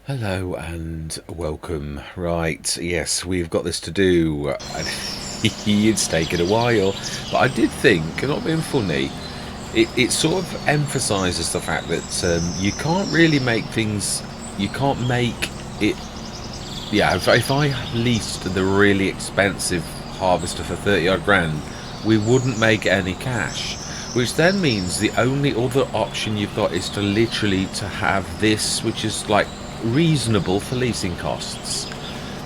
Hello and welcome. Right, yes, we've got this to do. And it's taken a while, but I did think, not being funny, it sort of emphasises the fact that you can't really make things, you can't make it. Yeah, if I leased the really expensive harvester for 30 odd grand, we wouldn't make any cash. Which then means the only other option you've got is to literally to have this, which is like reasonable for leasing costs,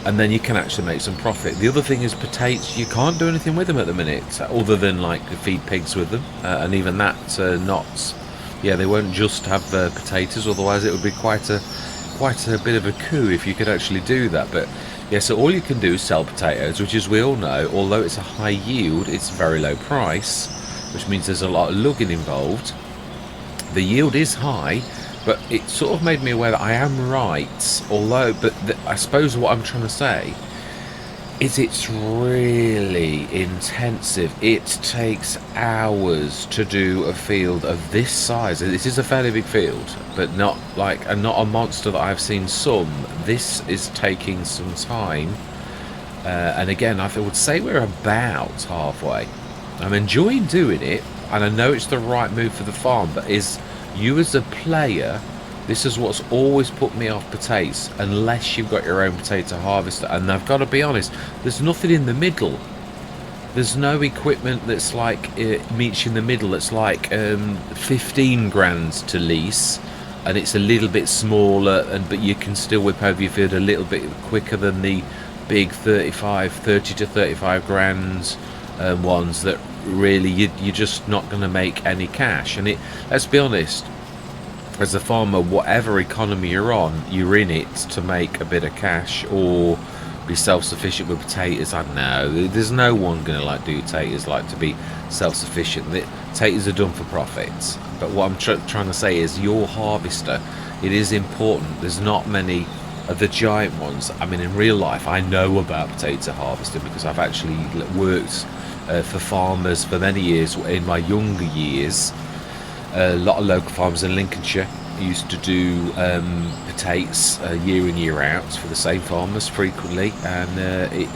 and then you can actually make some profit. The other thing is potatoes. You can't do anything with them at the minute other than like feed pigs with them, and even that not. Yeah, they won't just have potatoes, otherwise it would be quite a bit of a coup if you could actually do that. But yeah, so all you can do is sell potatoes, which, as we all know, although it's a high yield, it's very low price, which means there's a lot of lugging involved. The yield is high, but it sort of made me aware that I am right. Although, but I suppose what I'm trying to say is it's really intensive. It takes hours to do a field of this size. This is a fairly big field, but not like, and not a monster that I've seen some. This is taking some time. And again, I would say we're about halfway. I'm enjoying doing it, and I know it's the right move for the farm, but is you as a player, this is what's always put me off potatoes, unless you've got your own potato harvester. And I've got to be honest, there's nothing in the middle. There's no equipment that's like meets in the middle. That's like 15 grand to lease, and it's a little bit smaller, but you can still whip over your field a little bit quicker than the big 30 to 35 grand ones that really you're just not going to make any cash. And let's be honest, as a farmer, whatever economy you're on, you're in it to make a bit of cash or be self-sufficient with potatoes. I don't know, there's no one going to like do potatoes like to be self-sufficient. The potatoes are done for profits. But what I'm trying to say is your harvester, it is important. There's not many of the giant ones. I mean, in real life I know about potato harvesting because I've actually worked for farmers for many years in my younger years. A lot of local farmers in Lincolnshire used to do potatoes year in year out for the same farmers frequently, and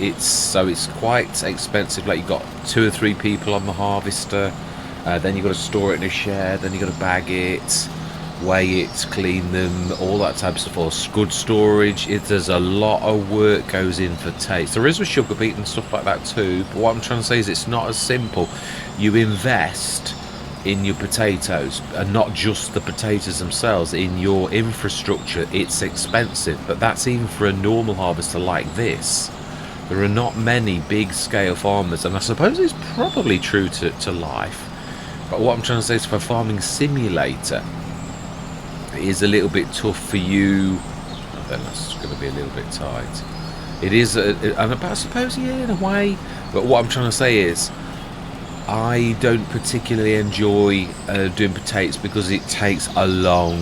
it's quite expensive. Like, you've got 2 or 3 people on the harvester, then you've got to store it in a shed, then you've got to bag it, weigh it, clean them, all that type of stuff. Or good storage. There's a lot of work goes in for taste. There is with sugar beet and stuff like that too, but what I'm trying to say is it's not as simple. You invest in your potatoes, and not just the potatoes themselves, in your infrastructure. It's expensive, but that's even for a normal harvester like this. There are not many big scale farmers, and I suppose it's probably true to life, but what I'm trying to say is, for a farming simulator, it is a little bit tough for you. Then that's going to be a little bit tight. It is, and I suppose, yeah, in a way. But what I'm trying to say is, I don't particularly enjoy doing potatoes because it takes a long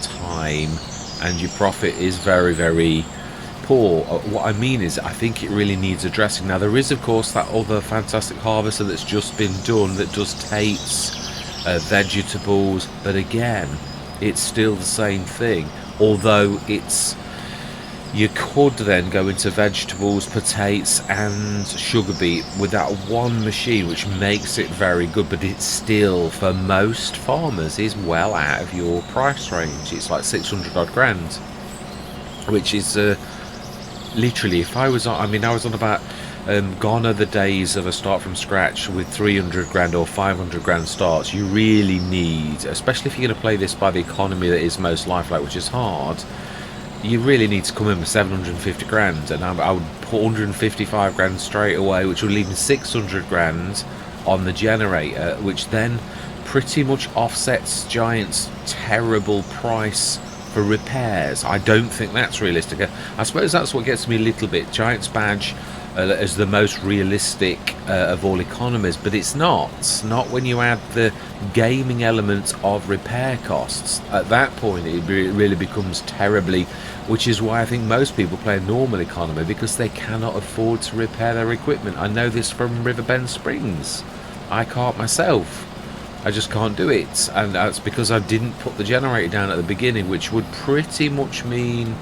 time, and your profit is very, very poor. What I mean is, I think it really needs addressing. Now, there is, of course, that other fantastic harvester that's just been done that does tates, vegetables, but again, it's still the same thing. Although you could then go into vegetables, potatoes and sugar beet with that one machine, which makes it very good, but it's still, for most farmers, is well out of your price range. It's like 600 odd grand, which is literally, if I was on, I mean, I was on about gone are the days of a start from scratch with 300 grand or 500 grand starts. You really need, especially if you're going to play this by the economy that is most lifelike, which is hard, you really need to come in with 750 grand, and I would put 155 grand straight away, which would leave me 600 grand on the generator, which then pretty much offsets Giant's terrible price for repairs. I don't think that's realistic. I suppose that's what gets me a little bit. Giant's badge as the most realistic of all economies, but it's not when you add the gaming element of repair costs. At that point it really becomes terribly, which is why I think most people play a normal economy, because they cannot afford to repair their equipment. I know this from Riverbend Springs. I can't myself. I just can't do it, and that's because I didn't put the generator down at the beginning, which would pretty much mean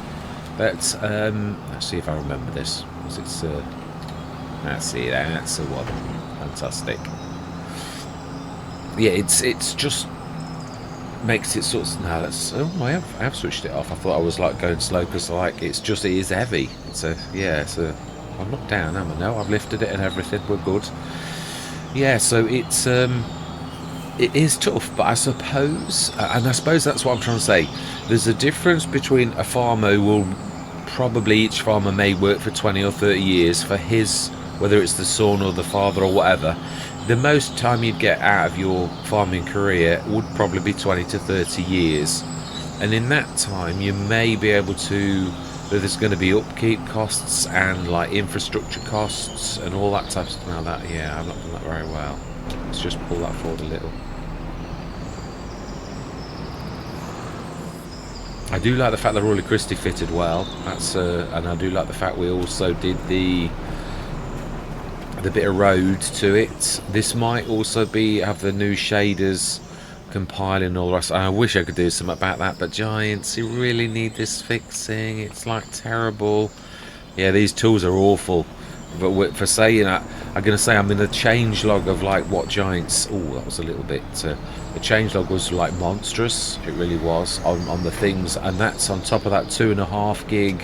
that let's see if I remember this. It's let's see, that's the one. Fantastic. Yeah, it's just makes it sort of, no, that's, oh, I have switched it off. I thought I was like going slow because like it is heavy. It's a, yeah, it's a, I'm not down, am I? No, I've lifted it and everything, we're good. Yeah, so it's it is tough, but I suppose, and I suppose that's what I'm trying to say, there's a difference between a farmer who will, probably each farmer may work for 20 or 30 years for his, whether it's the son or the father or whatever. The most time you'd get out of your farming career would probably be 20 to 30 years, and in that time you may be able to, there's going to be upkeep costs and like infrastructure costs and all that type of stuff. Now that, yeah, I've not done that very well. Let's just pull that forward a little. I do like the fact that Royal Christie fitted well. That's and I do like the fact we also did the bit of road to it. This might also be have the new shaders compiling all the rest. I wish I could do something about that, but Giants, you really need this fixing. It's like terrible. Yeah, these tools are awful. But for saying that, I'm going to say I'm in a change log of like what Giants. Oh, that was a little bit. The change log was like monstrous. It really was on the things, and that's on top of that 2.5 gig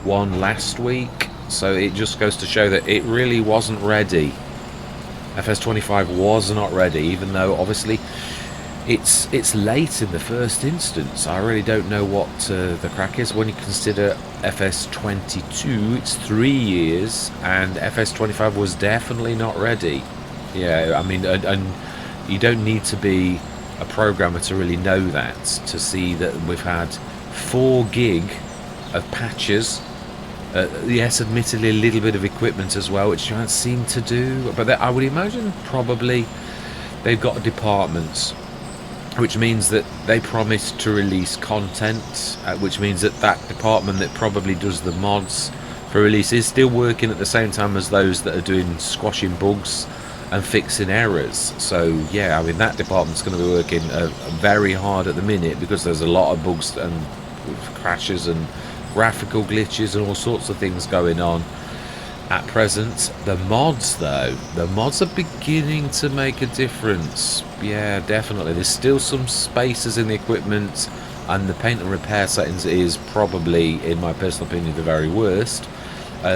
one last week. So it just goes to show that it really wasn't ready. FS25 was not ready, even though obviously it's late in the first instance. I really don't know what the crack is when you consider FS22. It's 3 years, and FS25 was definitely not ready. Yeah, I mean, and you don't need to be a programmer to really know that, to see that we've had 4 gig of patches. Yes, admittedly a little bit of equipment as well, which Giants seem to do, but I would imagine probably they've got departments, which means that they promise to release content, which means that that department that probably does the mods for release is still working at the same time as those that are doing squashing bugs and fixing errors. So yeah, I mean, that department's going to be working very hard at the minute, because there's a lot of bugs and crashes and graphical glitches and all sorts of things going on at present. The mods though, the mods are beginning to make a difference. Yeah, definitely. There's still some spaces in the equipment, and the paint and repair settings is probably, in my personal opinion, the very worst.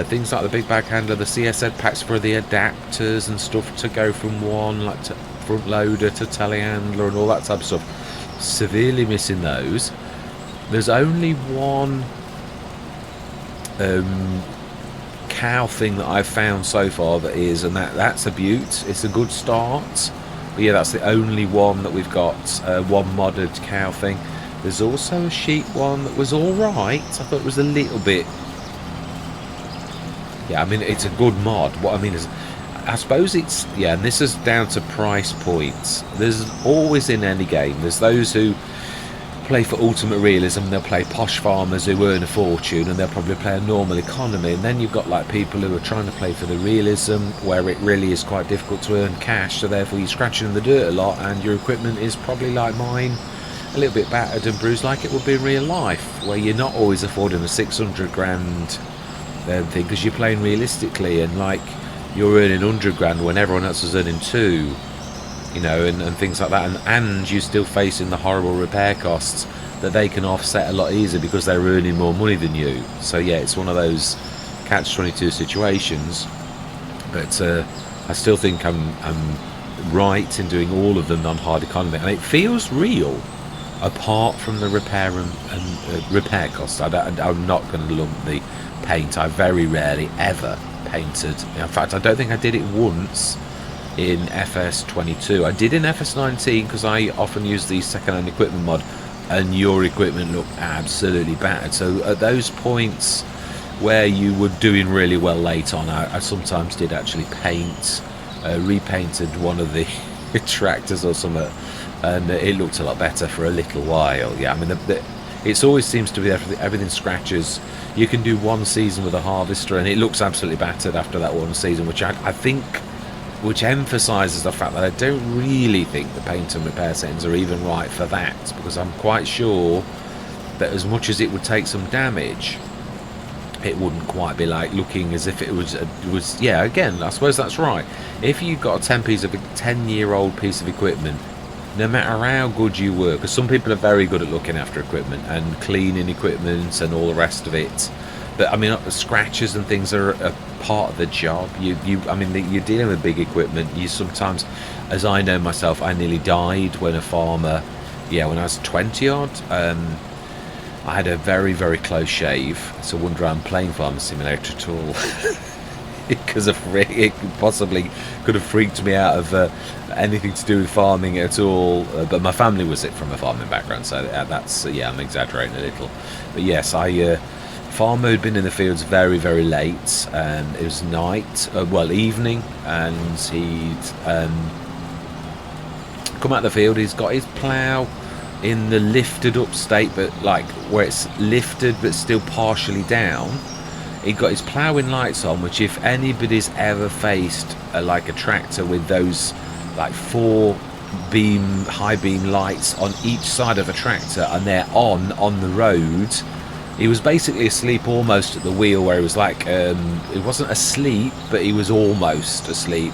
Things like the big bag handler, the CSZ packs for the adapters and stuff to go from one, like to front loader to telehandler and all that type of stuff, severely missing those. There's only one cow thing that I've found so far that is, and that's a beaut. It's a good start, but yeah, that's the only one that we've got. One modded cow thing. There's also a sheep one that was alright. I thought it was a little bit, yeah, I mean, it's a good mod. What I mean is, I suppose it's, yeah, and this is down to price points. There's always, in any game, there's those who play for ultimate realism, they'll play posh farmers who earn a fortune, and they'll probably play a normal economy. And then you've got like people who are trying to play for the realism, where it really is quite difficult to earn cash, so therefore you're scratching in the dirt a lot, and your equipment is probably like mine, a little bit battered and bruised, like it would be in real life, where you're not always affording a 600 grand thing, because you're playing realistically, and like you're earning 100 grand when everyone else is earning 2, you know, and things like that, and you're still facing the horrible repair costs that they can offset a lot easier because they're earning more money than you. So yeah, it's one of those catch-22 situations, but I still think I'm right in doing all of them on hard economy, and it feels real apart from the repair and repair costs. I'm not going to lump the paint. I very rarely ever painted. In fact, I don't think I did it once in FS22. I did in FS19 because I often use the second-hand equipment mod, and your equipment looked absolutely battered. So at those points where you were doing really well late on, I sometimes did actually paint, repainted one of the tractors or something, and it looked a lot better for a little while. Yeah, I mean, it always seems to be everything scratches. You can do one season with a harvester and it looks absolutely battered after that one season, which I think which emphasises the fact that I don't really think the paint and repair settings are even right for that, because I'm quite sure that as much as it would take some damage, it wouldn't quite be like looking as if it was yeah, again, I suppose that's right. If you've got a 10-year-old piece of equipment, no matter how good you were, because some people are very good at looking after equipment and cleaning equipment and all the rest of it, but I mean, scratches and things are a part of the job. I mean, you're dealing with big equipment. You sometimes, as I know myself, I nearly died when a farmer, yeah, when I was 20 odd. I had a very, very close shave. It's a wonder I'm playing Farmer Simulator at all. Because it possibly could have freaked me out of anything to do with farming at all. But my family was from a farming background, so that's, yeah, I'm exaggerating a little. But yes, farmer had been in the fields very, very late. It was night, well, evening, and he'd come out of the field. He's got his plough in the lifted up state, but like where it's lifted but still partially down. He got his ploughing lights on, which if anybody's ever faced like a tractor with those like 4 high beam lights on each side of a tractor, and they're on the road, he was basically asleep almost at the wheel, where he was like he wasn't asleep, but he was almost asleep.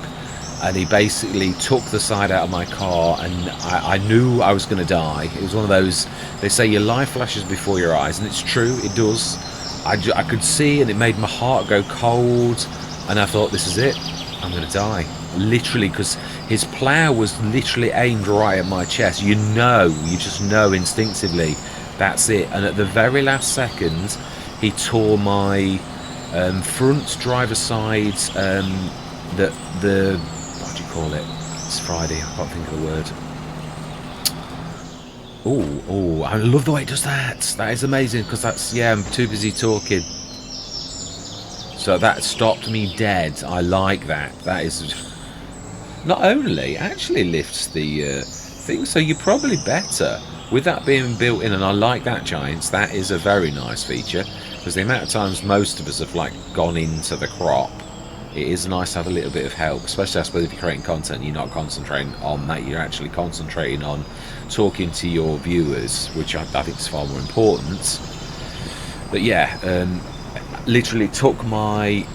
And he basically took the side out of my car, and I knew I was going to die. It was one of those, they say your life flashes before your eyes, and it's true, it does. I could see, and it made my heart go cold, and I thought, this is it, I'm going to die. Literally, because his plough was literally aimed right at my chest. You just know instinctively, that's it. And at the very last second, he tore my front driver's side, the what do you call it? It's Friday, I can't think of the word. Oh, I love the way it does that. That is amazing, because that's, yeah, I'm too busy talking. So that stopped me dead. I like that. That is, not only actually lifts the thing, so you're probably better with that being built in, and I like that, Giants. That is a very nice feature, because the amount of times most of us have like gone into the crop, it is nice to have a little bit of help, especially I suppose if you're creating content, you're not concentrating on that, you're actually concentrating on talking to your viewers, which I think is far more important. But yeah, literally took my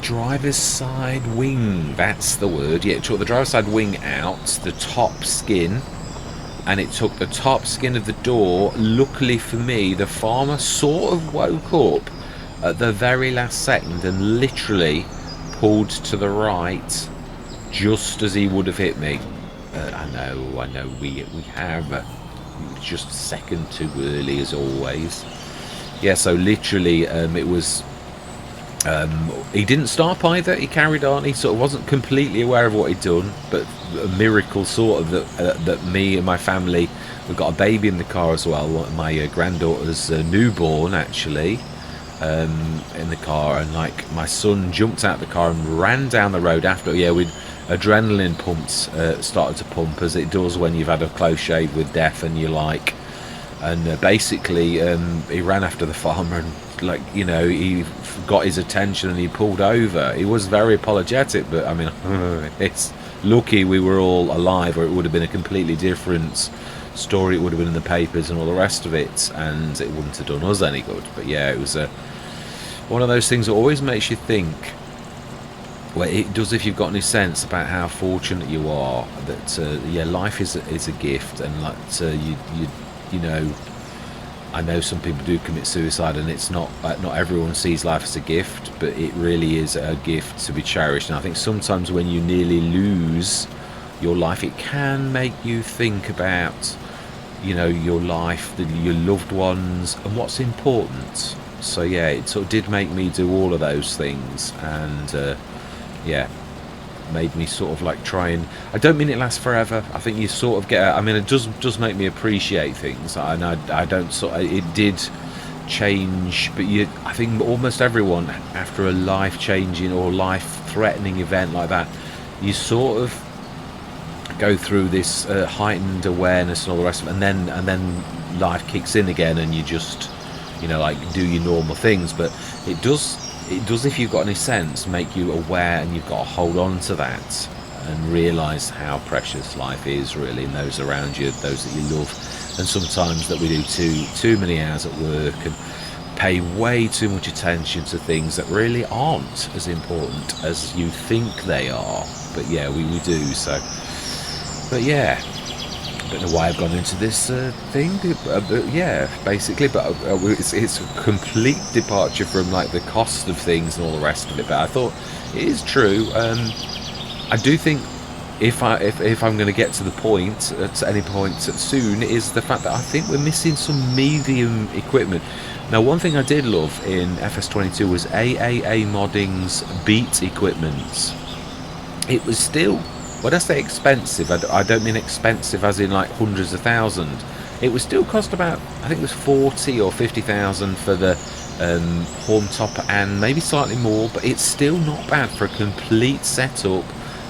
driver's side wing, that's the word, yeah, it took the driver's side wing out, the top skin, and it took the top skin of the door. Luckily for me, the farmer sort of woke up at the very last second and literally pulled to the right just as he would have hit me. I know, we have just a second too early as always. Yeah, so literally it was, he didn't stop either, he carried on. He sort of wasn't completely aware of what he'd done, but a miracle sort of that me and my family, we've got a baby in the car as well, my granddaughter's newborn actually, in the car, and like my son jumped out of the car and ran down the road after. Yeah, with adrenaline pumps started to pump, as it does when you've had a close shave with death, and you're like, and basically he ran after the farmer, and like, you know, he got his attention and he pulled over. He was very apologetic, but I mean, it's lucky we were all alive, or it would have been a completely different story. It would have been in the papers and all the rest of it, and it wouldn't have done us any good. But yeah, it was one of those things that always makes you think, well, it does, if you've got any sense about how fortunate you are, that yeah, life is a gift, and like you know, I know some people do commit suicide, and it's not everyone sees life as a gift, but it really is a gift to be cherished. And I think sometimes when you nearly lose your life, it can make you think about, you know, your life, your loved ones, and what's important. So yeah, it sort of did make me do all of those things, and yeah, made me sort of like try and, I don't mean it lasts forever. I think you sort of get, I mean, it does make me appreciate things, and I don't sort of, it did change, but I think almost everyone, after a life-changing or life-threatening event like that, you sort of go through this heightened awareness and all the rest of it, and then life kicks in again, and you just, you know, like do your normal things. But it does it does, if you've got any sense, make you aware, and you've got to hold on to that and realise how precious life is really, and those around you, those that you love. And sometimes that we do too many hours at work and pay way too much attention to things that really aren't as important as you think they are. But yeah, we do. So, but yeah, I don't know why I've gone into this thing, but yeah, basically, but it's a complete departure from like the cost of things and all the rest of it. But I thought it is true. I do think if I'm going to get to the point at any point soon, is the fact that I think we're missing some medium equipment. Now, one thing I did love in FS22 was AAA Modding's beat equipment. It was still, when I say expensive, I don't mean expensive as in like hundreds of thousands. It would still cost about, I think it was 40 or 50,000 for the horn top, and maybe slightly more, but it's still not bad for a complete setup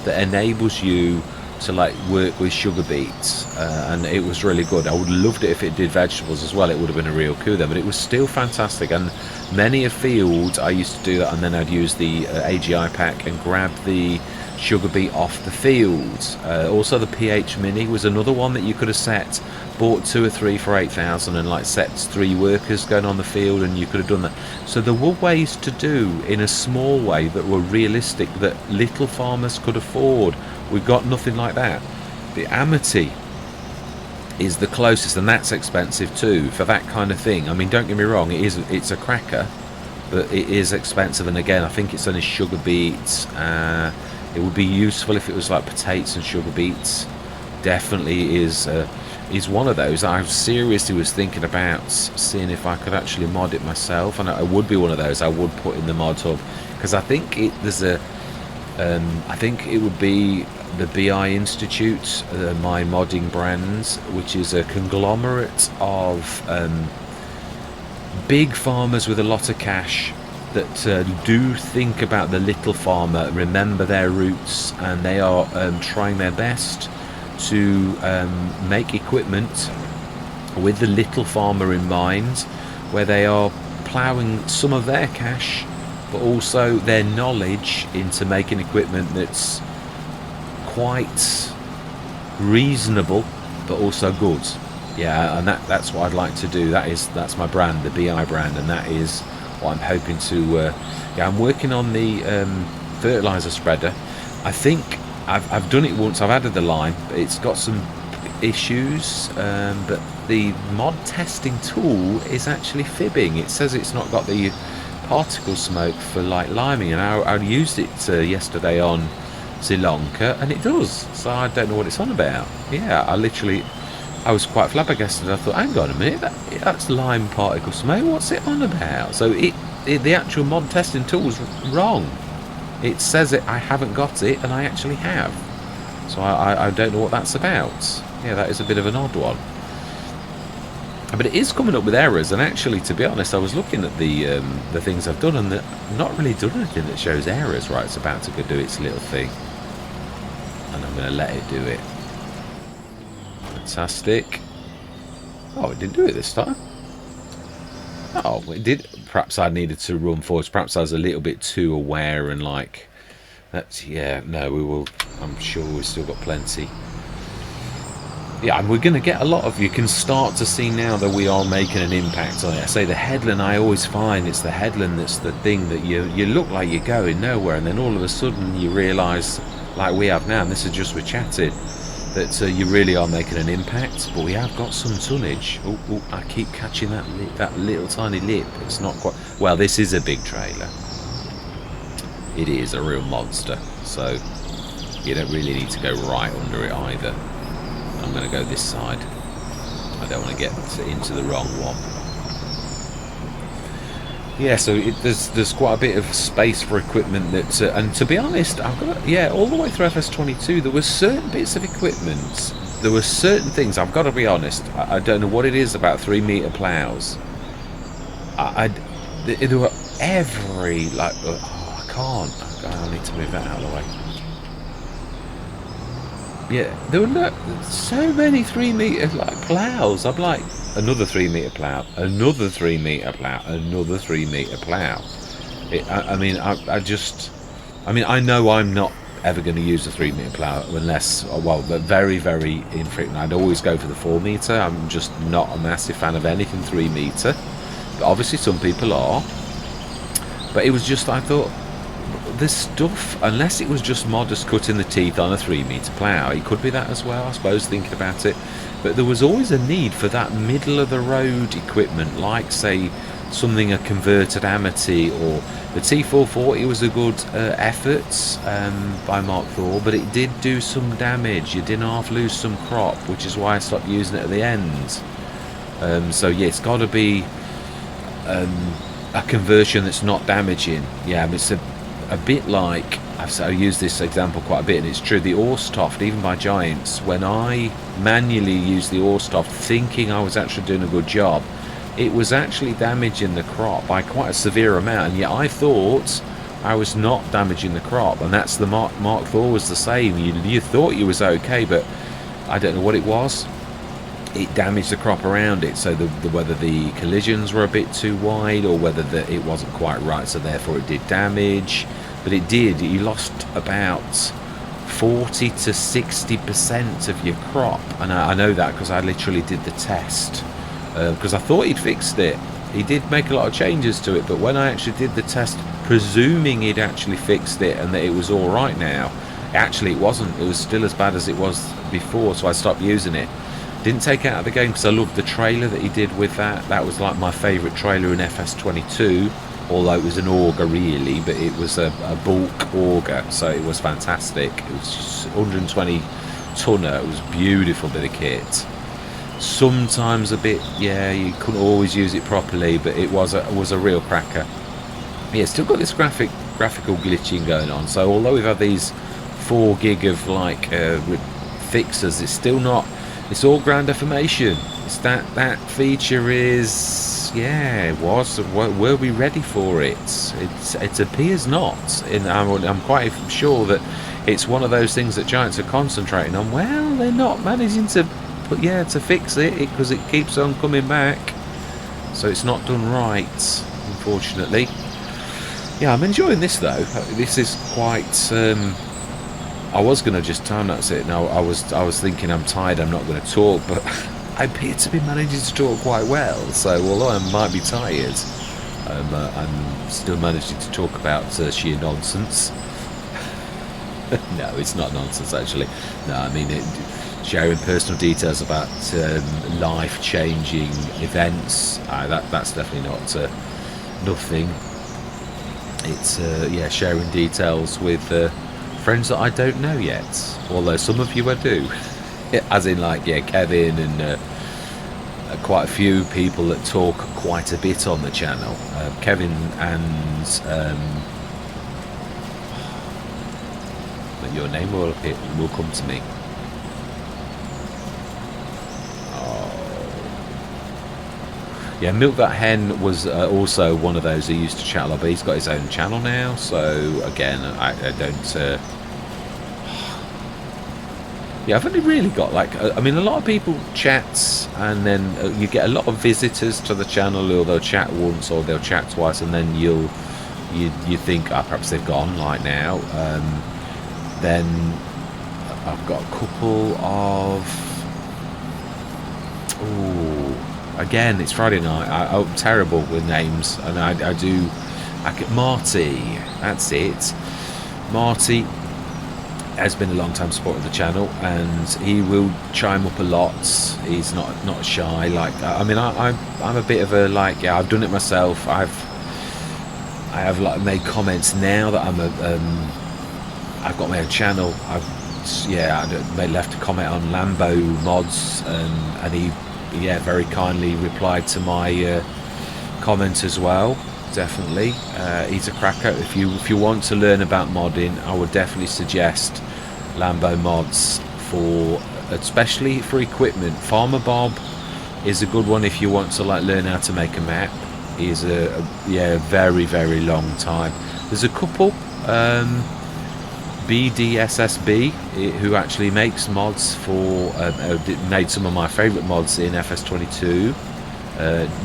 that enables you to like work with sugar beets, and it was really good. I would have loved it if it did vegetables as well. It would have been a real coup there, but it was still fantastic. And many a field I used to do that, and then I'd use the AGI pack and grab the sugar beet off the field. Also the PH Mini was another one that you could have set, bought 2 or 3 for 8,000 and like set 3 workers going on the field, and you could have done that. So there were ways to do in a small way that were realistic, that little farmers could afford. We've got nothing like that. The Amity is the closest, and that's expensive too for that kind of thing. I mean, don't get me wrong, it's a cracker, but it is expensive. And again, I think it's only sugar beets. It would be useful if it was like potatoes and sugar beets. Definitely is one of those. I seriously was thinking about seeing if I could actually mod it myself, and it would be one of those I would put in the mod hub, because I think I think it would be the BI Institute, my modding brands, which is a conglomerate of big farmers with a lot of cash that do think about the little farmer, remember their roots, and they are trying their best to make equipment with the little farmer in mind, where they are ploughing some of their cash but also their knowledge into making equipment that's quite reasonable but also good. Yeah, and that's what I'd like to do. That's my brand, the BI brand, and that is what I'm hoping to yeah, I'm working on the fertilizer spreader. I think I've done it once. I've added the line, but it's got some issues, but the mod testing tool is actually fibbing. It says it's not got the particle smoke for like liming, and I used it yesterday on Sri Lanka, and it does. So I don't know what it's on about. Yeah, I was quite flabbergasted. I thought, hang on a minute, that's lime particle smoke, what's it on about? So the actual mod testing tool was wrong. It says I haven't got it, and I actually have. So I don't know what that's about. Yeah, that is a bit of an odd one. But it is coming up with errors, and actually, to be honest, I was looking at the things I've done, and I've not really done anything that shows errors. Right, it's about to go do its little thing, and I'm going to let it do it. Fantastic. Oh, it didn't do it this time. Oh, it did. Perhaps I needed to run forwards. Perhaps I was a little bit too aware, and like that's, yeah, no, we will. I'm sure we've still got plenty. Yeah, and we're going to get a lot of, you can start to see now that we are making an impact on it. I say the headland, I always find it's the headland that's the thing that you look like you're going nowhere, and then all of a sudden you realise, like we have now, and this is just we're chatting, that you really are making an impact. But we have got some tonnage. Oh, I keep catching that little tiny lip. It's not quite, well, this is a big trailer. It is a real monster, so you don't really need to go right under it either. I'm going to go this side. I don't want to get into the wrong one. Yeah, so there's quite a bit of space for equipment that, and to be honest, I've got, yeah, all the way through FS22 there were certain bits of equipment, there were certain things, I've got to be honest, I don't know what it is about 3 metre ploughs. There were every, like, oh, I can't, I need to move that out of the way. Yeah, there were so many 3 metre like ploughs. I'm like, another 3 metre plough, another 3 metre plough, another 3 metre plough. I mean, I mean, I know I'm not ever going to use a 3 meter plough unless, well, very, very infrequent. I'd always go for the 4 meter. I'm just not a massive fan of anything 3 meter. But obviously some people are. But it was just, I thought, this stuff, unless it was just modest cutting the teeth on a 3 meter plough, it could be that as well, I suppose, thinking about it. But there was always a need for that middle of the road equipment, like, say, something a converted Amity, or the T440 was a good effort by Mark Thor, but it did do some damage. You did half lose some crop, which is why I stopped using it at the end. So yeah, it's got to be a conversion that's not damaging. Yeah, it's a bit like, I use this example quite a bit, and it's true, the Orstoft, even by Giants, when I manually used the Orstoft thinking I was actually doing a good job, it was actually damaging the crop by quite a severe amount, and yet I thought I was not damaging the crop. And that's the Mark Thor was the same. You thought you was okay, but I don't know what it was. It damaged the crop around it, so whether the collisions were a bit too wide, or whether it wasn't quite right, so therefore it did damage. But it did. You lost about 40 to 60% of your crop, and I know that because I literally did the test. Because I thought he'd fixed it. He did make a lot of changes to it, but when I actually did the test, presuming he'd actually fixed it and that it was all right now, actually it wasn't. It was still as bad as it was before, so I stopped using it. Didn't take it out of the game because I loved the trailer that he did with that. That was like my favourite trailer in FS25, although it was an auger really, but it was a bulk auger, so it was fantastic. It was 120 tonner. It was a beautiful bit of kit. Sometimes a bit, yeah, you couldn't always use it properly, but it was a real cracker. Yeah, still got this graphical glitching going on. So although we've had these 4 gig of like fixes, it's still not. It's all ground deformation. It's that feature is, yeah, it was. Were we ready for it? It appears not. And I'm quite sure that it's one of those things that Giants are concentrating on. Well, they're not managing to. But yeah, to fix it because it keeps on coming back, so it's not done right, unfortunately. Yeah, I'm enjoying this though. This is quite. I was going to just time lapse it. Now I was thinking I'm tired. I'm not going to talk, but I appear to be managing to talk quite well. So although I might be tired, I'm still managing to talk about sheer nonsense. No, it's not nonsense actually. No, I mean sharing personal details about life-changing events. That's definitely not nothing. It's yeah, sharing details with friends that I don't know yet. Although some of you I do, as in like yeah, Kevin and quite a few people that talk quite a bit on the channel. Kevin and your name will come to me. Yeah, Milk That Hen was also one of those who used to chat a lot, but he's got his own channel now, so again, I don't... Yeah, I've only really got, like, I mean, a lot of people chat, and then you get a lot of visitors to the channel, or they'll chat once, or they'll chat twice, and then you think, oh, perhaps they've gone, like now. Then I've got a couple of... Ooh... Again, it's Friday night. I'm terrible with names, and I get Marty. That's it. Marty has been a long time supporter of the channel, and he will chime up a lot. He's not shy. Like I mean, I'm a bit of a like. Yeah, I've done it myself. I have like made comments now that I've got my own channel. I left a comment on Lambo mods, and he. Yeah, very kindly replied to my comment as well. Definitely, he's a cracker. If you want to learn about modding, I would definitely suggest Lambo mods especially for equipment. Farmer Bob is a good one if you want to like learn how to make a map. He's a very very long time. There's a couple. BDSSB, who actually makes mods for made some of my favourite mods in FS22.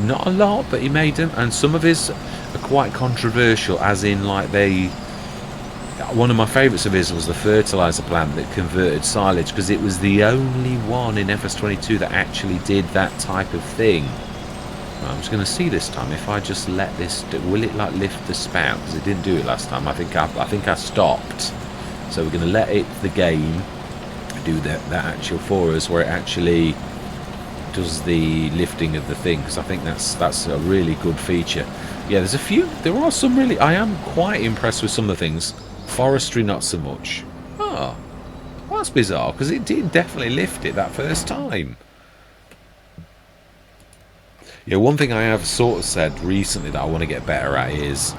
Not a lot, but he made them, and some of his quite controversial, as in like one of my favourites of his was the fertiliser plant that converted silage, because it was the only one in FS22 that actually did that type of thing. I'm just going to see this time if I just let this will it like lift the spout, because it didn't do it last time. I think I stopped, so we're going to let the game do that actual for us, where it actually does the lifting of the thing, because I think that's a really good feature. Yeah, there are some really, I am quite impressed with some of the things. Forestry not so much. Oh, well, that's bizarre, because it did definitely lift it that first time. Yeah, one thing I have sort of said recently that I want to get better at is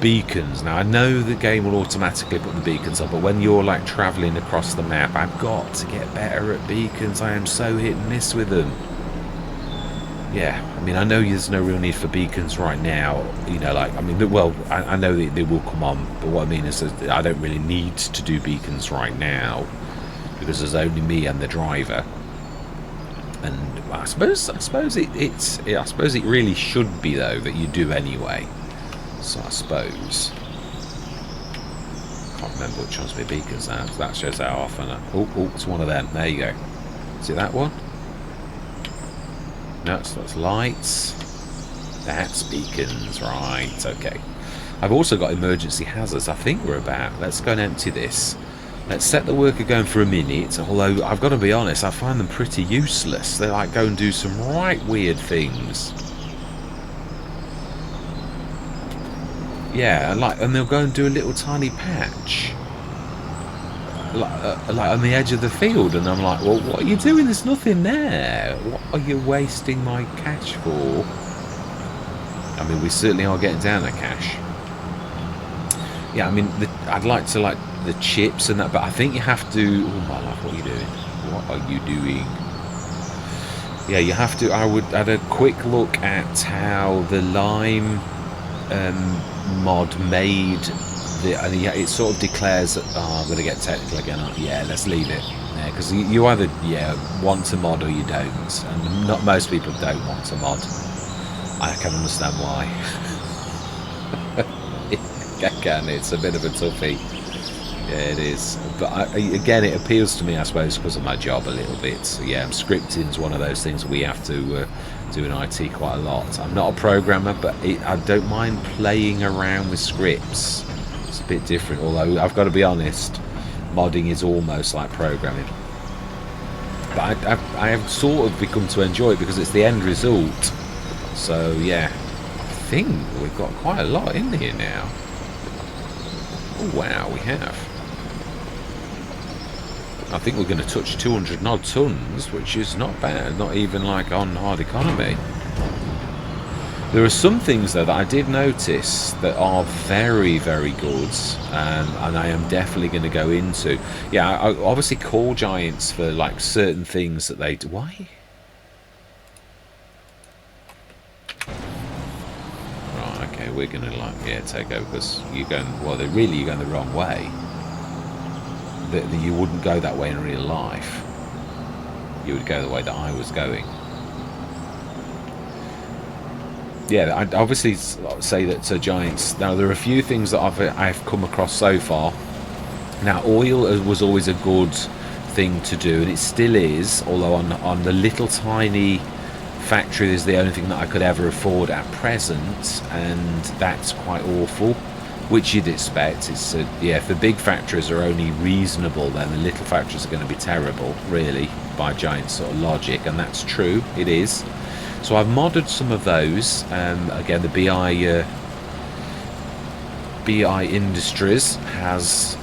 beacons. Now, I know the game will automatically put the beacons up, but when you're like travelling across the map, I've got to get better at beacons. I am so hit and miss with them. Yeah, I mean, I know there's no real need for beacons right now. You know, like, I mean, well, I know they will come on, but what I mean is that I don't really need to do beacons right now, because there's only me and the driver. And I suppose it really should be, though, that you do anyway. So I suppose. Can't remember which one's my beacons now. That shows how often. Oh, it's one of them. There you go. Is it that one? No, that's lights. That's beacons, right? Okay. I've also got emergency hazards. I think we're about. Let's go and empty this. Let's set the worker going for a minute, although I've got to be honest, I find them pretty useless. They like go and do some right weird things. Yeah, and they'll go and do a little tiny patch, like on the edge of the field, and I'm like, well, what are you doing? There's nothing there. What are you wasting my cash for? I mean, we certainly are getting down that cash. Yeah, I mean, I'd like to like the chips and that, but I think you have to. Oh my life, what are you doing? What are you doing? Yeah, you have to. I had a quick look at how the lime mod made and it sort of declares that. Oh, I'm going to get technical again. Yeah, let's leave it. Yeah, because you either want to mod or you don't, and not most people don't want to mod. I can understand why. Again, it's a bit of a toughie. Yeah, it is. But again, it appeals to me, I suppose, because of my job a little bit. So yeah, scripting is one of those things we have to do in IT quite a lot. I'm not a programmer, but I don't mind playing around with scripts. It's a bit different, although I've got to be honest, modding is almost like programming. But I have sort of become to enjoy it because it's the end result. So yeah, I think we've got quite a lot in here now. Oh wow, we have. I think we're going to touch 200 odd tons, which is not bad, not even like on hard economy. There are some things though that I did notice that are very, very good, and I am definitely going to go into. Yeah, I obviously call giants for like certain things that they do. Why? Right, okay, we're going to like take over because you're going. Well, you're going the wrong way. That you wouldn't go that way in real life. You would go the way that I was going. Yeah, I'd obviously say that giants. Now there are a few things that I've come across so far. Now oil was always a good thing to do, and it still is. Although on the little tiny factory is the only thing that I could ever afford at present, and that's quite awful. Which you'd expect. It's yeah, if the big factories are only reasonable, then the little factories are going to be terrible, really, by giant sort of logic, and that's true. It is. So I've modded some of those. Again, the BI Industries has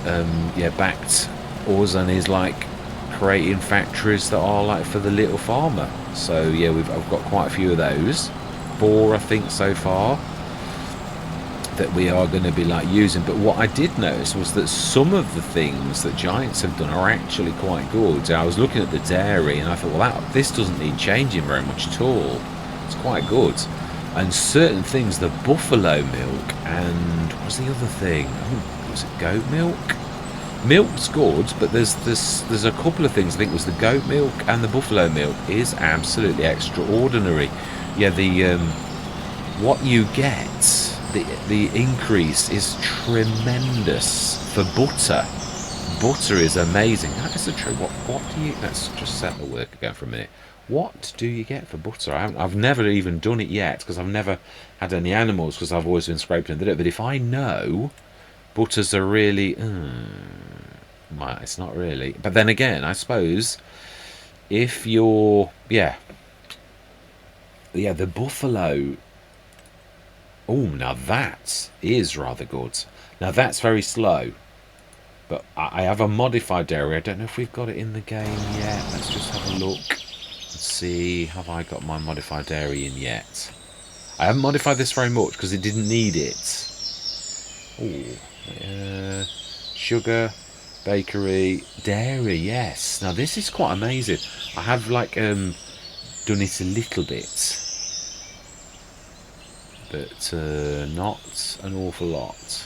backed us and is like creating factories that are like for the little farmer. So yeah, I've got quite a few of those. 4, I think, so far, that we are going to be like using. But what I did notice was that some of the things that giants have done are actually quite good. I was looking at the dairy and I thought, well, this doesn't need changing very much at all. It's quite good. And certain things, the buffalo milk and what's the other thing? Oh, was it goat milk? Milk's good, but there's a couple of things. I think it was the goat milk and the buffalo milk is absolutely extraordinary. Yeah, the what you get the increase is tremendous for butter. Butter is amazing. That is true. What do you? Let's just set the work again for a minute. What do you get for butter? I've never even done it yet because I've never had any animals because I've always been scraping the dirt. But if I know, butters are really. Well, it's not really. But then again, I suppose if you're the buffalo. Oh, now that is rather good. Now that's very slow. But I have a modified dairy. I don't know if we've got it in the game yet. Let's just have a look and see. Have I got my modified dairy in yet? I haven't modified this very much because it didn't need it. Oh, sugar, bakery, dairy. Yes. Now this is quite amazing. I have like done it a little bit, but not an awful lot.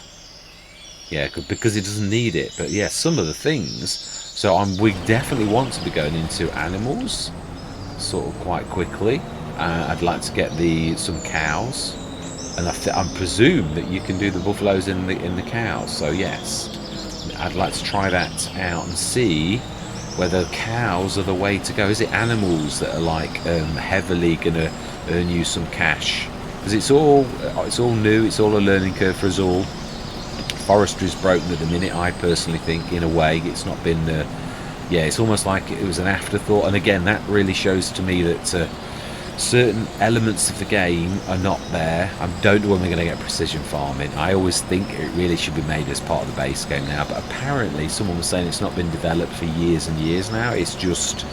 Yeah, because it doesn't need it. But yeah, some of the things. So we definitely want to be going into animals, sort of quite quickly. I'd like to get some cows, and I presume that you can do the buffaloes in the cows. So yes, I'd like to try that out and see whether cows are the way to go. Is it animals that are like heavily going to earn you some cash? Because it's all new. It's all a learning curve for us all. Forestry's broken at the minute, I personally think. In a way, it's not been it's almost like it was an afterthought. And again, that really shows to me that certain elements of the game are not there. I don't know when we're going to get precision farming. I always think it really should be made as part of the base game now, but apparently someone was saying it's not been developed for years and years now. It's just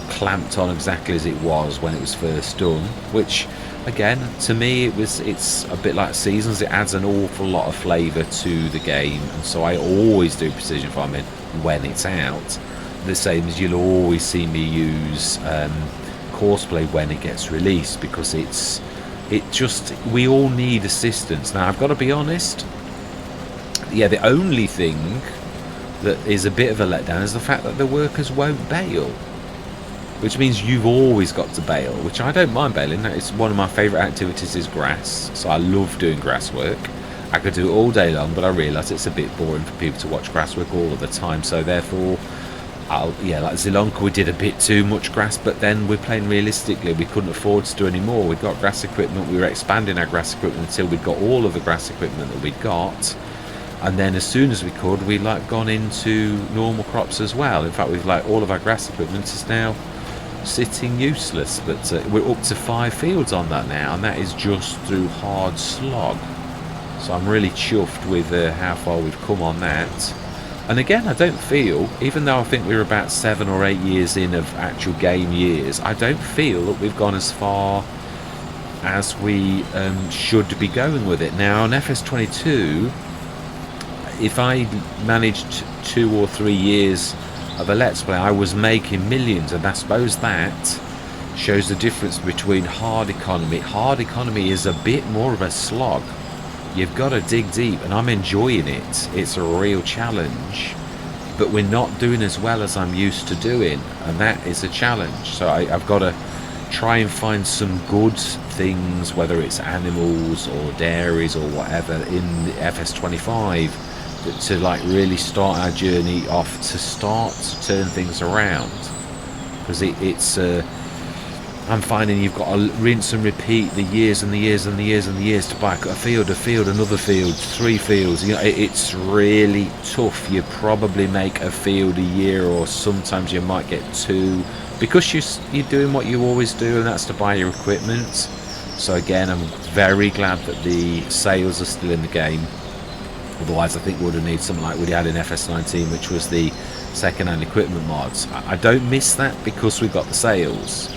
clamped on exactly as it was when it was first done, which again, to me, it's a bit like Seasons. It adds an awful lot of flavour to the game, and so I always do precision farming when it's out. The same as you'll always see me use Courseplay when it gets released, because we all need assistance. Now, I've got to be honest, the only thing that is a bit of a letdown is the fact that the workers won't bail. Which means you've always got to bale, which I don't mind baling. It's one of my favourite activities is grass, so I love doing grass work. I could do it all day long, but I realise it's a bit boring for people to watch grass work all of the time, so therefore, like Zilonka, we did a bit too much grass, but then we're playing realistically. We couldn't afford to do any more. We got grass equipment, we were expanding our grass equipment until we'd got all of the grass equipment that we'd got, and then as soon as we could, we'd gone into normal crops as well. In fact, all of our grass equipment is now sitting useless, but we're up to 5 fields on that now, and that is just through hard slog. So I'm really chuffed with how far we've come on that. And again, I don't feel, even though I think we're about 7 or 8 years in of actual game years, I don't feel that we've gone as far as we should be going with it. Now on FS22, if I managed 2 or 3 years of a Let's Play, I was making millions, and I suppose that shows the difference between hard economy. Hard economy is a bit more of a slog. You've got to dig deep, and I'm enjoying it. It's a real challenge, but we're not doing as well as I'm used to doing, and that is a challenge. So I've got to try and find some good things, whether it's animals or dairies or whatever, in the FS25 to really start our journey off, to start to turn things around, because it's I'm finding you've got to rinse and repeat the years and the years and the years and the years to buy a field, another field, 3 fields. It's really tough. You probably make a field a year, or sometimes you might get 2, because you're doing what you always do, and that's to buy your equipment. So again, I'm very glad that the sales are still in the game. Otherwise, I think we would have needed something like we had in FS19, which was the second-hand equipment mods. I don't miss that because we've got the sales.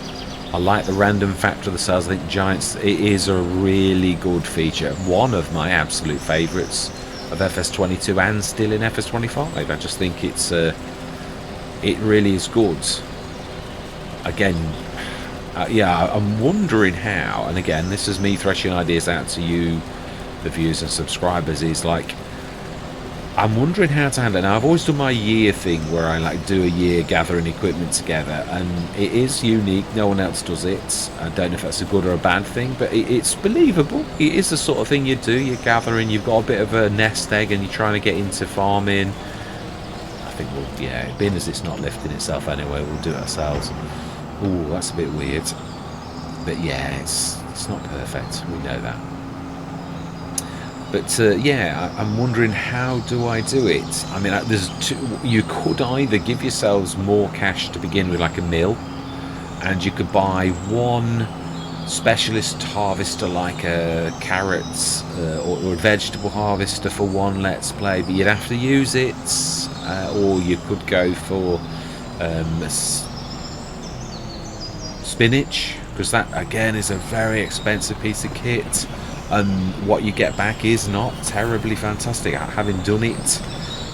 I like the random factor of the sales. I think Giants, it is a really good feature. One of my absolute favourites of FS22 and still in FS25. I just think it really is good. Again, I'm wondering how, and again, this is me threshing ideas out to you, the viewers and subscribers, is I'm wondering how to handle it. Now, I've always done my year thing where I like do a year gathering equipment together, and it is unique. No one else does it. I don't know if that's a good or a bad thing, but it's believable. It is the sort of thing you do. You're gathering, you've got a bit of a nest egg, and you're trying to get into farming. I think we'll, yeah, being as it's not lifting itself anyway, we'll do it ourselves. Ooh, that's a bit weird. But yeah, it's not perfect. We know that. But yeah, I'm wondering, how do I do it? I mean, there's you could either give yourselves more cash to begin with, like a mill, and you could buy one specialist harvester, like a carrots or a vegetable harvester for one let's play, but you'd have to use it, or you could go for spinach, because that again is a very expensive piece of kit. And what you get back is not terribly fantastic. Having done it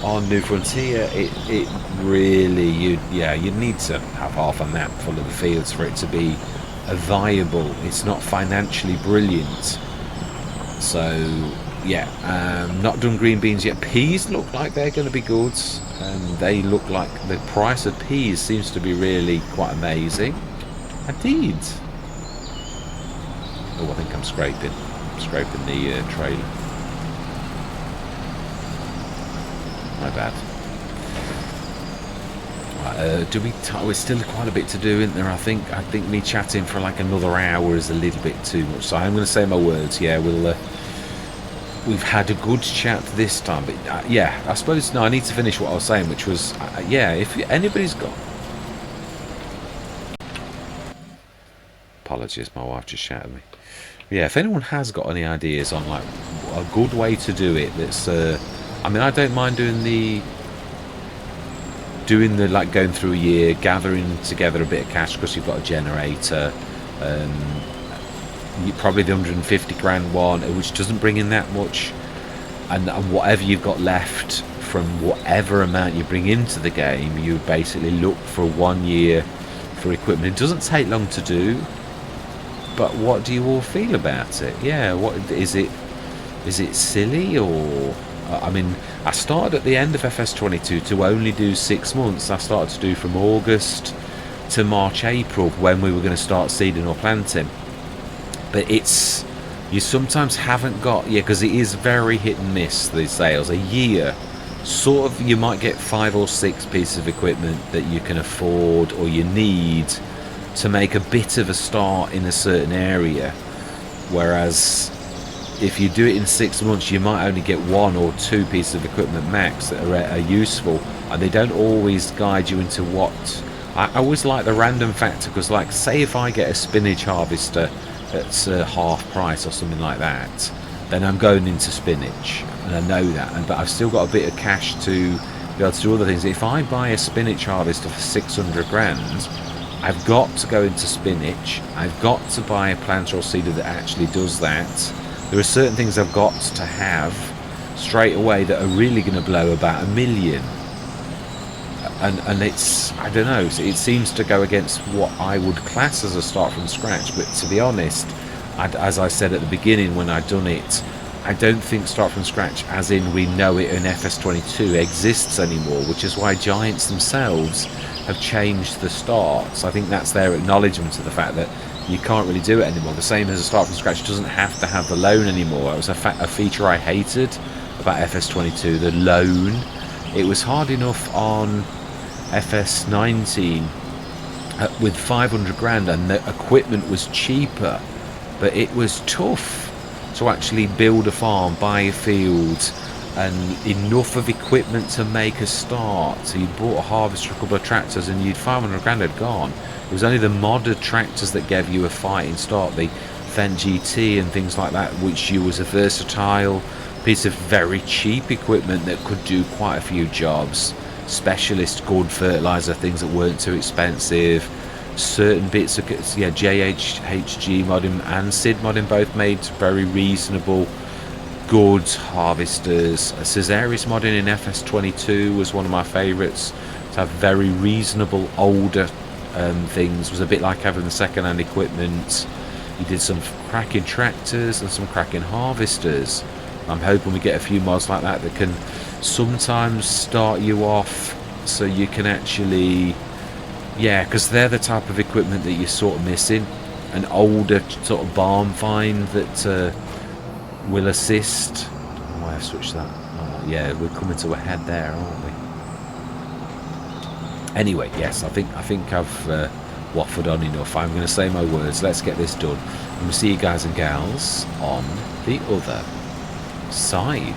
on New Frontier, it really, you'd need to have half a map full of the fields for it to be viable. It's not financially brilliant. So yeah, not done green beans yet. Peas look like they're going to be good, and they look like the price of peas seems to be really quite amazing. Indeed. Oh, I think I'm scraping the trailer. My bad. We're still quite a bit to do, isn't there? I think me chatting for like another hour is a little bit too much. So I'm going to say my words. Yeah, we've had a good chat this time, but yeah, I suppose I need to finish what I was saying, which was yeah, if anybody's got. Apologies, my wife just shouted me. Yeah, if anyone has got any ideas on like a good way to do it, that's I mean, I don't mind doing the like going through a year, gathering together a bit of cash because you've got a generator, probably the 150 grand one, which doesn't bring in that much, and whatever you've got left from whatever amount you bring into the game, you basically look for 1 year for equipment. It doesn't take long to do. But what do you all feel about it? Yeah, what is it? Is it silly, or I mean, I started at the end of FS22 to only do 6 months. I started to do from August to March, April, when we were going to start seeding or planting. But you sometimes haven't got, because it is very hit and miss, these sales. A year, sort of, you might get 5 or 6 pieces of equipment that you can afford or you need to make a bit of a start in a certain area, whereas if you do it in 6 months, you might only get 1 or 2 pieces of equipment max that are useful, and they don't always guide you into what. I always like the random factor, because like, say if I get a spinach harvester that's half price or something like that, then I'm going into spinach, and I know that, but I've still got a bit of cash to be able to do other things. If I buy a spinach harvester for 600 grand, I've got to go into spinach. I've got to buy a planter or seeder that actually does that. There are certain things I've got to have straight away that are really going to blow about $1 million. And it's, I don't know, it seems to go against what I would class as a start from scratch. But to be honest, as I said at the beginning when I'd done it, I don't think start from scratch, as in we know it in FS22, exists anymore, which is why Giants themselves have changed the starts. I think that's their acknowledgement of the fact that you can't really do it anymore. The same as a start from scratch doesn't have to have the loan anymore. It was a feature I hated about FS22, the loan. It was hard enough on FS19 with 500 grand, and the equipment was cheaper, but it was tough to actually build a farm, buy a field, and enough of equipment to make a start. So you bought a harvester, a couple of tractors, and you'd 500 grand had gone. It was only the modded tractors that gave you a fighting start, the Fendt GT and things like that, which you was a versatile piece of very cheap equipment that could do quite a few jobs. Specialist good fertilizer, things that weren't too expensive. Certain bits of JHG modding and SID modding both made very reasonable good harvesters. Caesaris modding in FS22 was one of my favourites. To have very reasonable older things, was a bit like having the second-hand equipment. You did some cracking tractors and some cracking harvesters. I'm hoping we get a few mods like that that can sometimes start you off so you can actually, yeah, because they're the type of equipment that you're sort of missing. An older sort of barn find that will assist. Oh, I have switched that. Oh, yeah, we're coming to a head there, aren't we? Anyway, yes, I think I've waffled on enough. I'm going to say my words. Let's get this done. And we'll see you guys and gals on the other side.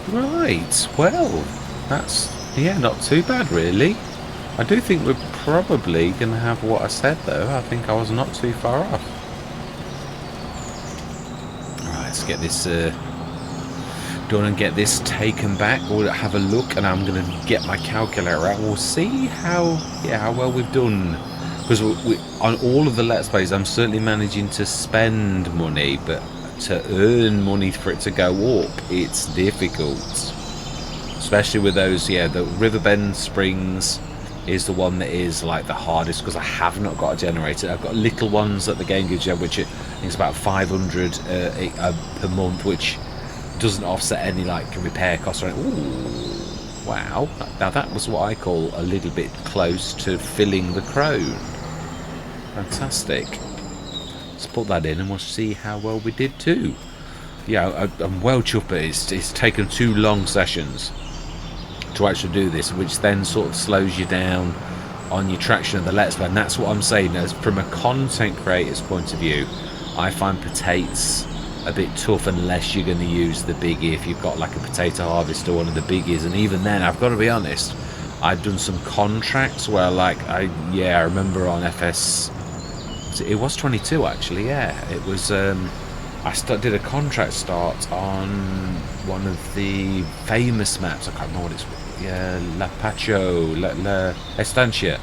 Right, well, that's, yeah, not too bad really. I do think we're probably going to have what I said though. I think I was not too far off. Alright, let's get this done and get this taken back. We'll have a look and I'm going to get my calculator out. We'll see how well we've done. Because on all of the Let's Plays, I'm certainly managing to spend money, but to earn money for it to go up, it's difficult. Especially with those, yeah, the Riverbend Springs is the one that is like the hardest because I have not got a generator. I've got little ones that the game gives you, which I think is about 500 per month, which doesn't offset any like repair costs or anything. Ooh, wow. Now that was what I call a little bit close to filling the crone. Fantastic. Let's put that in and we'll see how well we did too. Yeah, I'm well chuffed. It's taken 2 long sessions to actually do this, which then sort of slows you down on your traction of the Let's Play. And that's what I'm saying, as from a content creator's point of view, I find potatoes a bit tough unless you're going to use the biggie. If you've got like a potato harvester, one of the biggies, and even then, I've got to be honest, I've done some contracts where like I remember on FS, it was 22 actually. Yeah, it was. I did a contract start on one of the famous maps. I can't remember what it's. Yeah, La Estancia.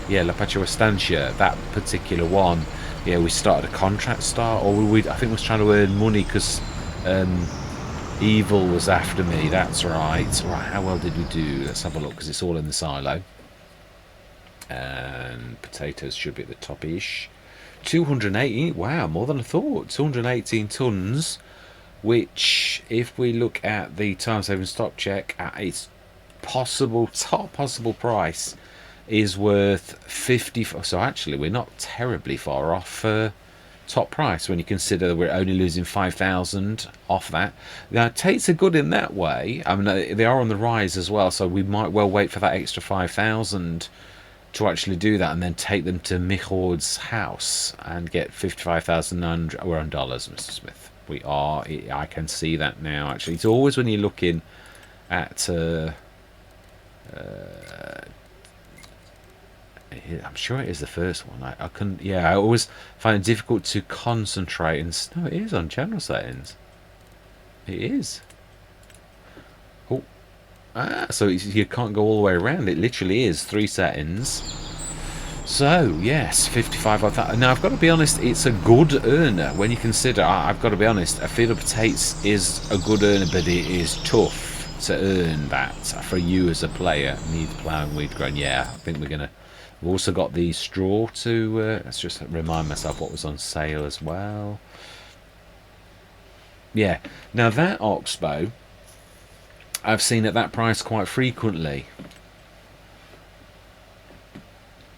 Yeah, La Pacho Estancia. That particular one. Yeah, we started a contract start, or I think we was trying to earn money because Evil was after me. That's right. Right, how well did we do? Let's have a look because it's all in the silo. And potatoes should be at the top-ish. 218, wow, more than I thought. 218 tons, which if we look at the time saving stock check at its top possible price is worth 50. So actually we're not terribly far off top price when you consider that we're only losing 5,000 off that. Now Tates are good in that way. I mean, they are on the rise as well, so we might well wait for that extra 5,000 to actually do that and then take them to Michaud's house and get 55,900. We're on dollars, Mr. Smith. We are. I can see that now. Actually, it's always when you're looking at. I'm sure it is the first one. I couldn't. Yeah, I always find it difficult to concentrate. And no, it is on general settings. It is. Oh. So you can't go all the way around. It literally is 3 settings. So yes, 55 of that. Now I've got to be honest, it's a good earner when you consider. I've got to be honest, a field of potatoes is a good earner, but it is tough to earn that for you as a player. Need ploughing, weed growing. Yeah, I think we're gonna. We've also got the straw to. Let's just remind myself what was on sale as well. Yeah. Now that oxbow, I've seen at that price quite frequently.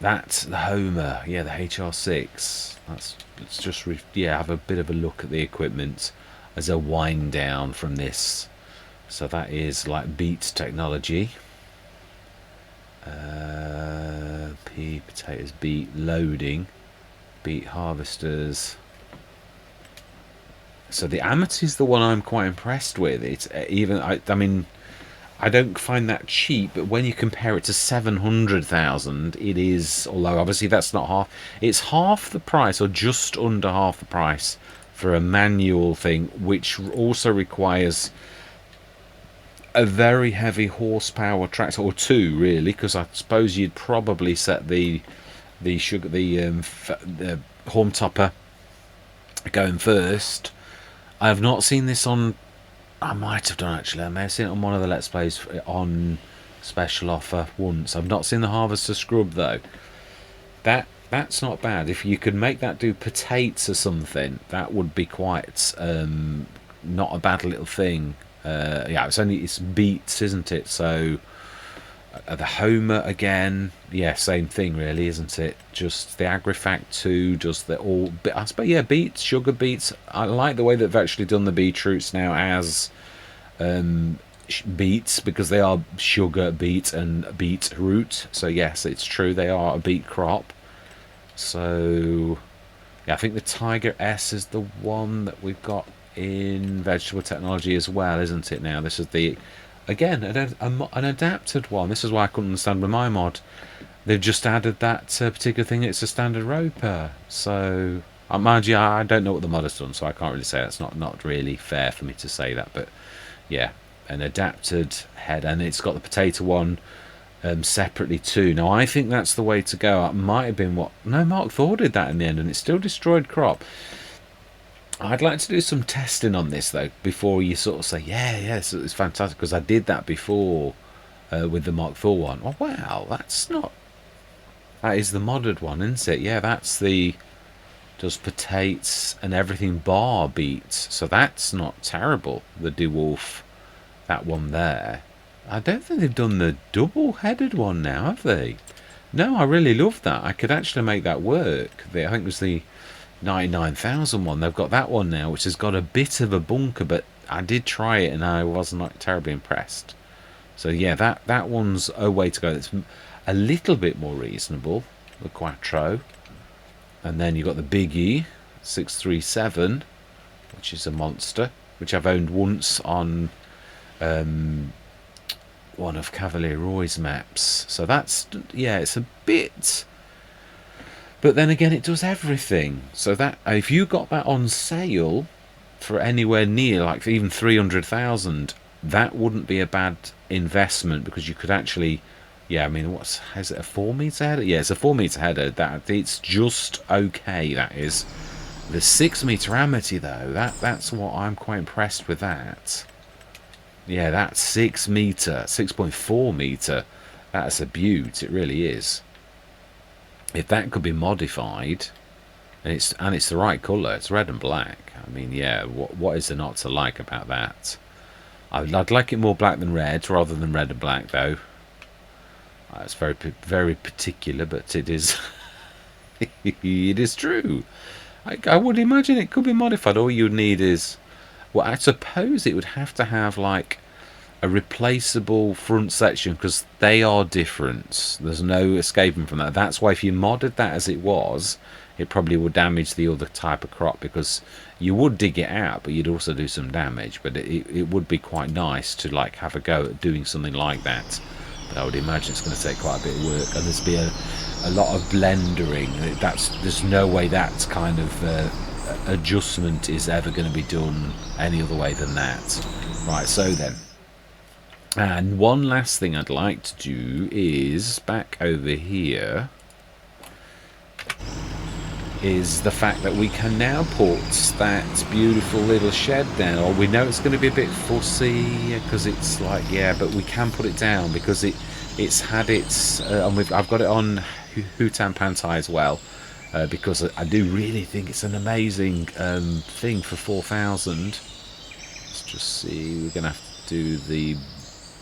That's the Homer, yeah, the HR6. Let's just have a bit of a look at the equipment as a wind down from this. So that is like Beat technology. Pea potatoes, beet loading, beet harvesters. So the Amity is the one I'm quite impressed with. It's even I mean, I don't find that cheap, but when you compare it to 700,000, it is. Although obviously that's not half. It's half the price, or just under half the price, for a manual thing, which also requires a very heavy horsepower tractor, or 2 really, because I suppose you'd probably set the horn topper going first. I have not seen this on. I might have done actually. I may have seen it on one of the Let's Plays on special offer once. I've not seen the Harvester Scrub though. That's not bad. If you could make that do potatoes or something, that would be quite not a bad little thing. Yeah, it's beets, isn't it? So the Homer again, yeah, same thing really, isn't it? Just the Agrifact 2 does the all. I suppose, yeah, beets, sugar beets. I like the way they've actually done the beetroots now as beets, because they are sugar beet and beetroot. So yes, it's true, they are a beet crop. So yeah, I think the Tiger S is the one that we've got in vegetable technology as well, isn't it now? This is the, again, an adapted one. This is why I couldn't understand with my mod. They've just added that particular thing. It's a standard roper. So, mind you, I don't know what the mod has done, so I can't really say. That's not really fair for me to say that. But, yeah, an adapted head. And it's got the potato one separately too. Now, I think that's the way to go. It might have been what... No, Mark Thor did that in the end, and it still destroyed crop. I'd like to do some testing on this, though, before you sort of say, yeah, it's fantastic, because I did that before with the Mark Thor one. Oh, wow, that's not... That is the modded one, isn't it? Yeah, that's the... Does potatoes and everything bar beats. So that's not terrible, the DeWolf, that one there. I don't think they've done the double-headed one now, have they? No, I really love that. I could actually make that work. I think it was the 99,000 one. They've got that one now, which has got a bit of a bunker, but I did try it and I was not terribly impressed. So yeah, that one's a way to go. It's a little bit more reasonable, the Quattro. And then you've got the Biggie 637, which is a monster, which I've owned once on one of Cavalier Roy's maps. So that's, yeah, it's a bit... But then again, it does everything. So that, if you got that on sale for anywhere near, like even 300,000, that wouldn't be a bad investment, because you could actually... Yeah, I mean, is it a 4 meter header? Yeah, it's a 4 meter header. It's just okay. That is the 6 meter Amity though. That's what I'm quite impressed with. That. Yeah, that's 6 meter, 6.4 meter. That's a beaut. It really is. If that could be modified, and it's the right colour. It's red and black. I mean, yeah. What is there not to like about that? I'd like it more black than red, rather than red and black though. It's very, very particular, but it is it is true. I would imagine it could be modified. All you'd need is, well, I suppose it would have to have like a replaceable front section, because they are different. There's no escaping from that. That's why if you modded that as it was, it probably would damage the other type of crop, because you would dig it out, but you'd also do some damage. But it would be quite nice to like have a go at doing something like that. But I would imagine it's going to take quite a bit of work, and there's be a lot of blendering. There's no way that kind of adjustment is ever going to be done any other way than that. Right, so then, and one last thing I'd like to do is back over here is the fact that we can now put that beautiful little shed down. Or we know it's going to be a bit fussy, because it's like, yeah, but we can put it down, because it's had its and I've got it on Hutan Pantai as well, because I do really think it's an amazing thing for 4,000. Let's just see, we're gonna have to do the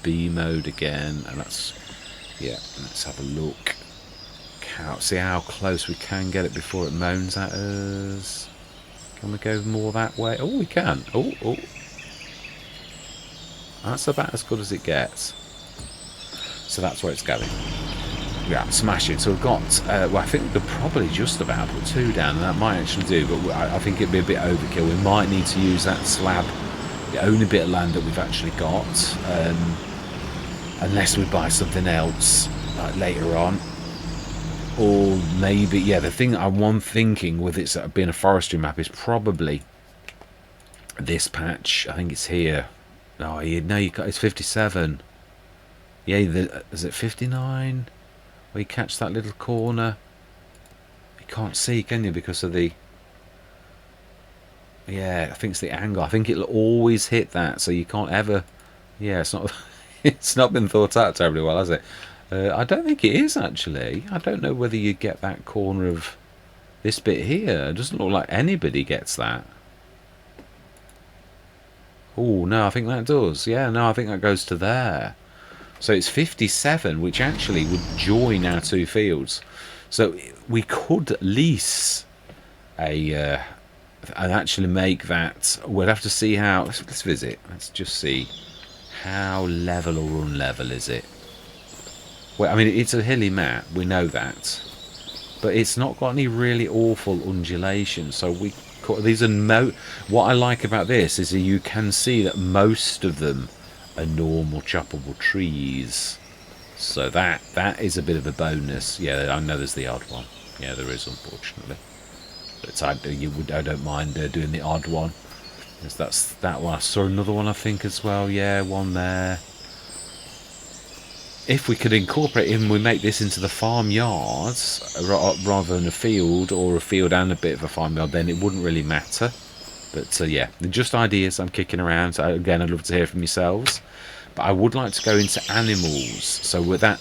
B mode again, and that's, yeah, let's have a look. See how close we can get it before it moans at us. Can we go more that way? Oh, we can. Oh. That's about as good as it gets. So that's where it's going. Yeah, smash it. So we've got, well, I think we could probably just about put 2 down, and that might actually do, but I think it'd be a bit overkill. We might need to use that slab, the only bit of land that we've actually got, unless we buy something else like later on. Or maybe, yeah, the thing I'm thinking with it being a forestry map is probably this patch. I think it's here. No, it's 57. Yeah, is it 59? Where you catch that little corner? You can't see, can you, because of the... Yeah, I think it's the angle. I think it'll always hit that, so you can't ever... Yeah, it's not... It's not been thought out terribly well, has it? I don't think it is, actually. I don't know whether you get that corner of this bit here. It doesn't look like anybody gets that. Oh, no, I think that does. Yeah, no, I think that goes to there. So it's 57, which actually would join our 2 fields. So we could lease and actually make that... We'll have to see how... Let's visit. Let's just see. How level or unlevel is it? Well, I mean, it's a hilly map, we know that, but it's not got any really awful undulation, so we these are what I like about this is that you can see that most of them are normal choppable trees. So that is a bit of a bonus. Yeah, I know there's the odd one. Yeah, there is, unfortunately. But I don't mind doing the odd one. Because that's that one. I saw another one, I think, as well. Yeah, one there. If we could incorporate him, we make this into the farmyards rather than a field, or a field and a bit of a farmyard, then it wouldn't really matter. But yeah, just ideas I'm kicking around. So again, I'd love to hear from yourselves. But I would like to go into animals. So with that,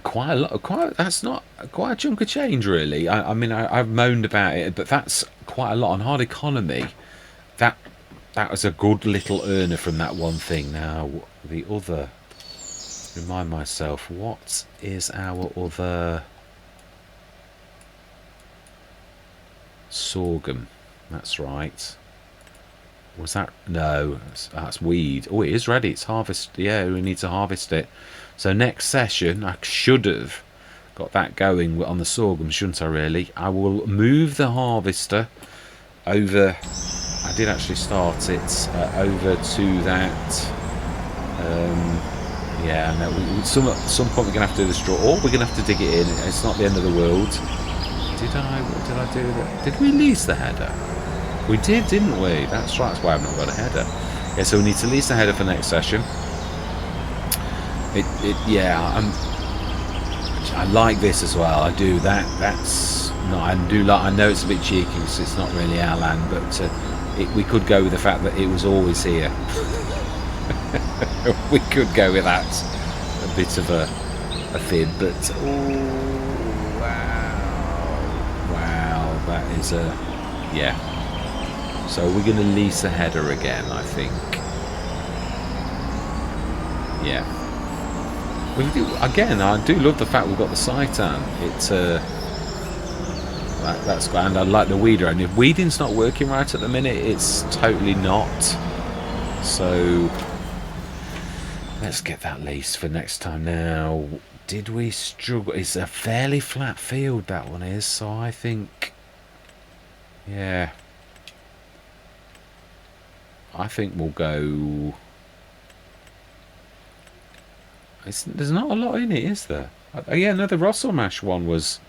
quite a lot. That's not quite a chunk of change, really. I mean, I've moaned about it, but that's quite a lot on hard economy. That was a good little earner from that one thing. Now the other. Remind myself, what is our other? Sorghum. That's right. Was that? No, that's weed. Oh, it is ready. It's harvest. Yeah, we need to harvest it. So next session, I should have got that going on the sorghum, shouldn't I, really? I will move the harvester over. I did actually start it over to that. Yeah, no, at some point we're going to have to do the straw, or we're going to have to dig it in. It's not the end of the world. Did I do that? Did we lease the header? We did, didn't we? That's right, that's why I've not got a header. Yeah, so we need to lease the header for next session. Yeah, I like this as well. I do that. That's not. I know it's a bit cheeky because it's not really our land, but we could go with the fact that it was always here. We could go with that. A bit of a fib, but oh wow, that is a yeah. So we're going to lease a header again, I think. Yeah. We do, again, I do love the fact we've got the Citan. It's that's grand. I like the weeder, and if weeding's not working right at the minute, it's totally not. So let's get that leased for next time. Now, did we struggle? It's a fairly flat field, that one is. So I think, yeah, I think we'll go. There's not a lot in it, is there? Yeah, no, the Rosselmash one was.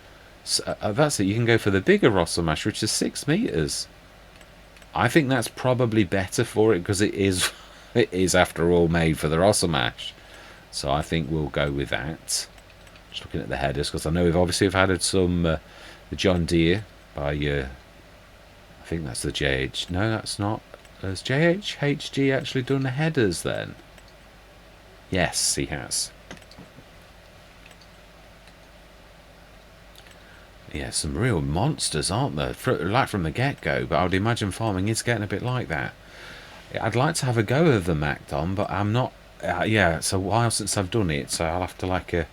That's it. You can go for the bigger Rosselmash, which is 6 meters. I think that's probably better for it because it is, it is after all made for the Rosselmash. So I think we'll go with that. Just looking at the headers because I know we've added some the John Deere by I think that's the JH. No, that's not. Has JHG actually done the headers then? Yes, he has. Yeah, some real monsters, aren't there? Like from the get-go, but I would imagine farming is getting a bit like that. I'd like to have a go of the Macdon, but I'm not. Yeah, it's a while since I've done it, so I'll have to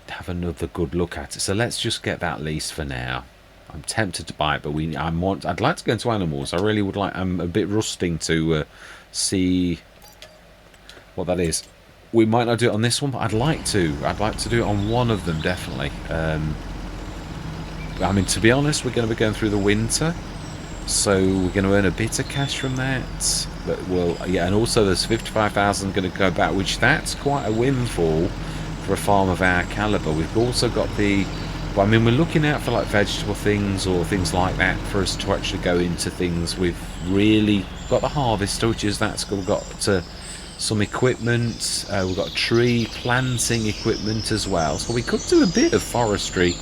have another good look at it. So let's just get that lease for now. I'm tempted to buy it, but I'd like to go into animals. I really would like. I'm a bit rusting to see what that is. We might not do it on this one, but I'd like to. I'd like to do it on one of them, definitely. I mean, to be honest, we're going to be going through the winter, so we're going to earn a bit of cash from that. But yeah, and also there's 55,000 going to go back, which that's quite a windfall for a farm of our caliber. We've also got the. Well, I mean, we're looking out for like vegetable things or things like that for us to actually go into things. We've really got the harvester, which is we've got some equipment. We've got tree planting equipment as well. So we could do a bit of forestry.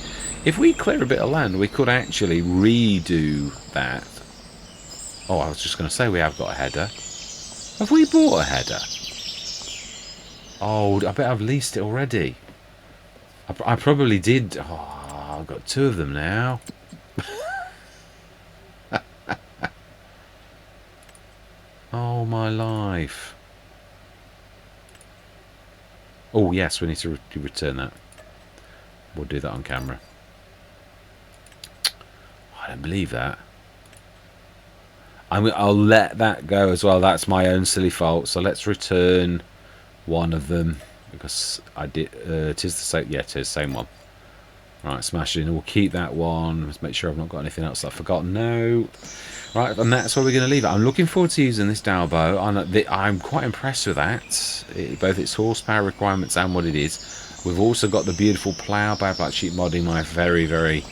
If we clear a bit of land, we could actually redo that. Oh, I was just going to say we have got a header. Have we bought a header? Oh, I bet I've leased it already. I probably did. Oh, I've got 2 of them now. Oh, my life. Oh, yes, we need to return that. We'll do that on camera. I don't believe that. I'll let that go as well. That's my own silly fault. So let's return one of them because I did. It is the same. Yeah, it is the same one. Right, smashing. We'll keep that one. Let's make sure I've not got anything else I've forgotten. No. Right, and that's where we're going to leave it. I'm looking forward to using this dowel bow. I'm quite impressed with that. Both its horsepower requirements and what it is. We've also got the beautiful plough by Black Sheep modding, my very, very...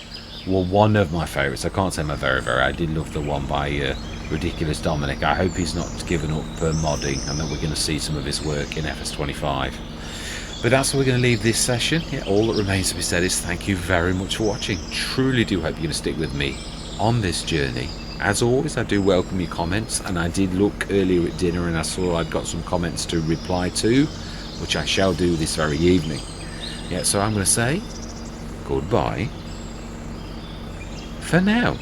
Well, one of my favourites. I can't say my very, very. I did love the one by Ridiculous Dominic. I hope he's not given up modding and that we're going to see some of his work in FS25. But that's where we're going to leave this session. Yeah, all that remains to be said is thank you very much for watching. Truly do hope you're going to stick with me on this journey. As always, I do welcome your comments, and I did look earlier at dinner and I saw I'd got some comments to reply to, which I shall do this very evening. Yeah, so I'm going to say goodbye for now.